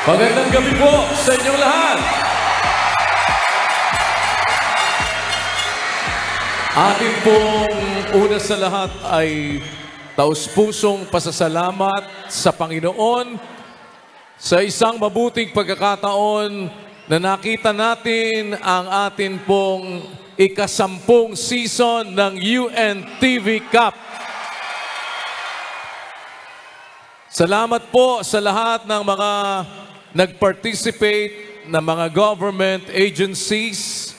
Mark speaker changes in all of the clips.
Speaker 1: Magandang gabi po sa inyong lahat. Atin pong una sa lahat ay taus-pusong pasasalamat sa Panginoon sa isang mabuting pagkakataon na nakita natin ang atin pong ika-10 season ng UNTV Cup. Salamat po sa lahat ng mga nag-participate na mga government agencies,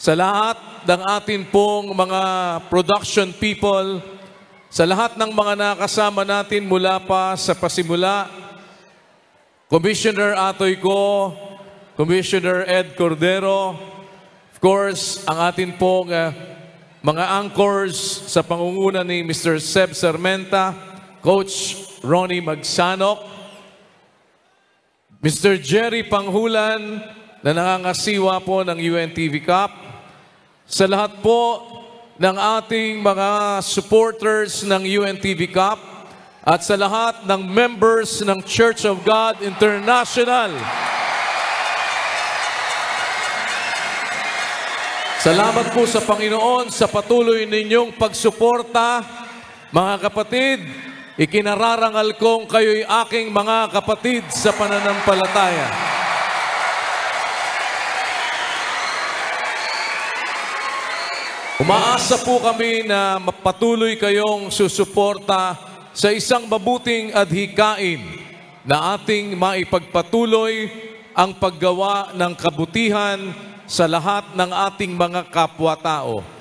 Speaker 1: sa lahat ng atin pong mga production people, sa lahat ng mga nakasama natin mula pa sa pasimula, Commissioner Atoy Ko, Commissioner Ed Cordero, of course, ang atin pong mga anchors sa pangunguna ni Mr. Seb Sarmenta, Coach Ronnie Magsanok, Mr. Jerry Panghulan na nangangasiwa po ng UNTV Cup, sa lahat po ng ating mga supporters ng UNTV Cup at sa lahat ng members ng Church of God International. Salamat po sa Panginoon sa patuloy ninyong pagsuporta, mga kapatid. Ikinararangal kong kayo'y aking mga kapatid sa pananampalataya. Umaasa po kami na mapatuloy kayong susuporta sa isang mabuting adhikain na ating maipagpatuloy ang paggawa ng kabutihan sa lahat ng ating mga kapwa-tao.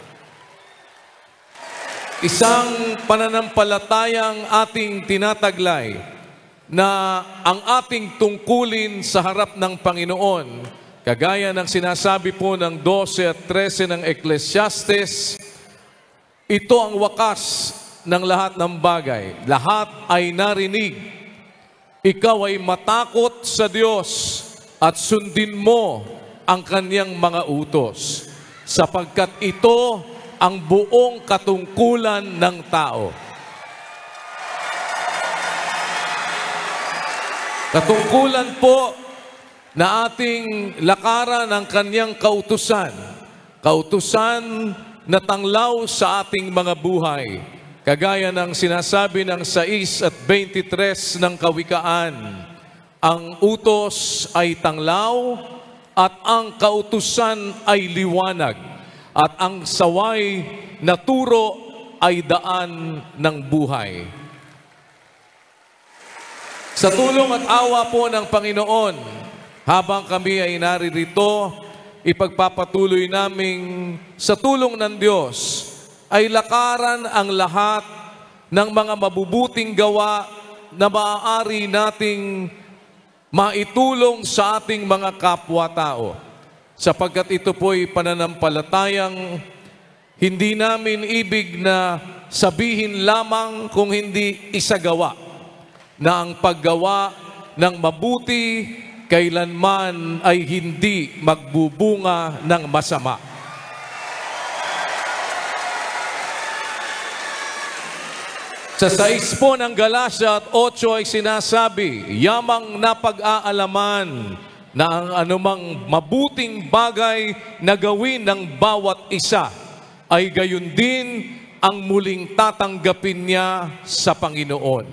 Speaker 1: Isang pananampalatayang ating tinataglay na ang ating tungkulin sa harap ng Panginoon, kagaya ng sinasabi po ng 12 at 13 ng Ecclesiastes, ito ang wakas ng lahat ng bagay. Lahat ay narinig. Ikaw ay matakot sa Diyos at sundin mo ang Kanyang mga utos, sapagkat ito ang buong katungkulan ng tao. Katungkulan po na ating lakaran ang Kanyang kautusan. Kautusan na tanglaw sa ating mga buhay. Kagaya ng sinasabi ng 6 at 23 ng Kawikaan, ang utos ay tanglaw at ang kautusan ay liwanag. At ang saway na turo ay daan ng buhay. Sa tulong at awa po ng Panginoon, habang kami ay naririto, ipagpapatuloy naming sa tulong ng Diyos ay lakaran ang lahat ng mga mabubuting gawa na maaari nating maitulong sa ating mga kapwa-tao. Sapagkat ito po'y pananampalatayang hindi namin ibig na sabihin lamang kung hindi isagawa, na ang paggawa ng mabuti kailanman ay hindi magbubunga ng masama. Sa 6 po ng Galacia at 8 ay sinasabi, yamang napag-aalaman na ang anumang mabuting bagay na gawin ng bawat isa ay gayon din ang muling tatanggapin niya sa Panginoon.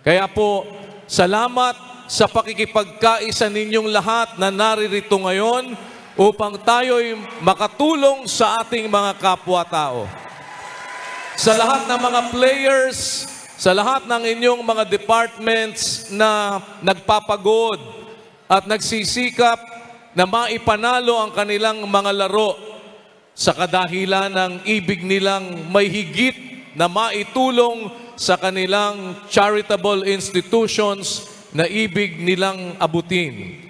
Speaker 1: Kaya po, salamat sa pakikipagkaisa ninyong lahat na naririto ngayon upang tayo'y makatulong sa ating mga kapwa-tao. Sa lahat ng mga players, sa lahat ng inyong mga departments na nagpapagod at nagsisikap na maipanalo ang kanilang mga laro sa kadahilan ng ibig nilang may higit na maitulong sa kanilang charitable institutions na ibig nilang abutin.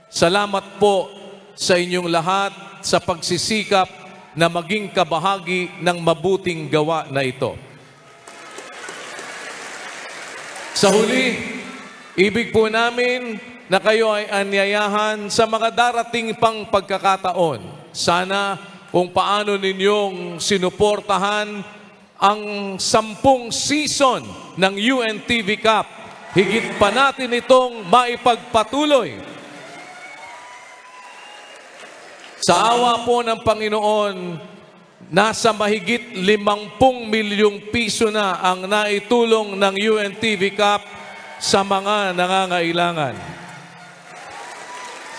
Speaker 1: Salamat po sa inyong lahat sa pagsisikap na maging kabahagi ng mabuting gawa na ito. Sa huli, ibig po namin na kayo ay anyayahan sa mga darating pang pagkakataon. Sana kung paano ninyong sinuportahan ang 10 season ng UNTV Cup higit pa natin itong maipagpatuloy. Sa awa po ng Panginoon, nasa mahigit 50 milyong piso na ang naitulong ng UNTV Cup sa mga nangangailangan.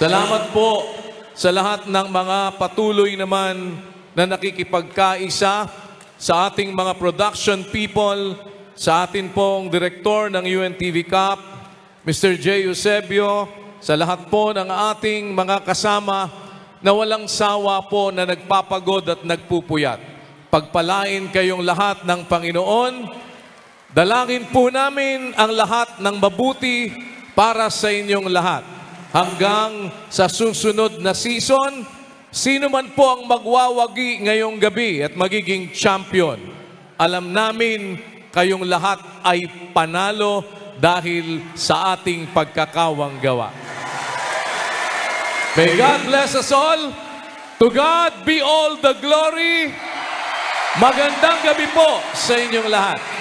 Speaker 1: Salamat po sa lahat ng mga patuloy naman na nakikipagkaisa, sa ating mga production people, sa atin pong direktor ng UNTV Cup, Mr. J. Eusebio, sa lahat po ng ating mga kasama na walang sawa po na nagpapagod at nagpupuyat. Pagpalain kayong lahat ng Panginoon. Dalangin po namin ang lahat ng mabuti para sa inyong lahat. Hanggang sa susunod na season, sino man po ang magwawagi ngayong gabi at magiging champion, alam namin kayong lahat ay panalo dahil sa ating pagkakawang gawa. May God bless us all. To God be all the glory. Magandang gabi po sa inyong lahat.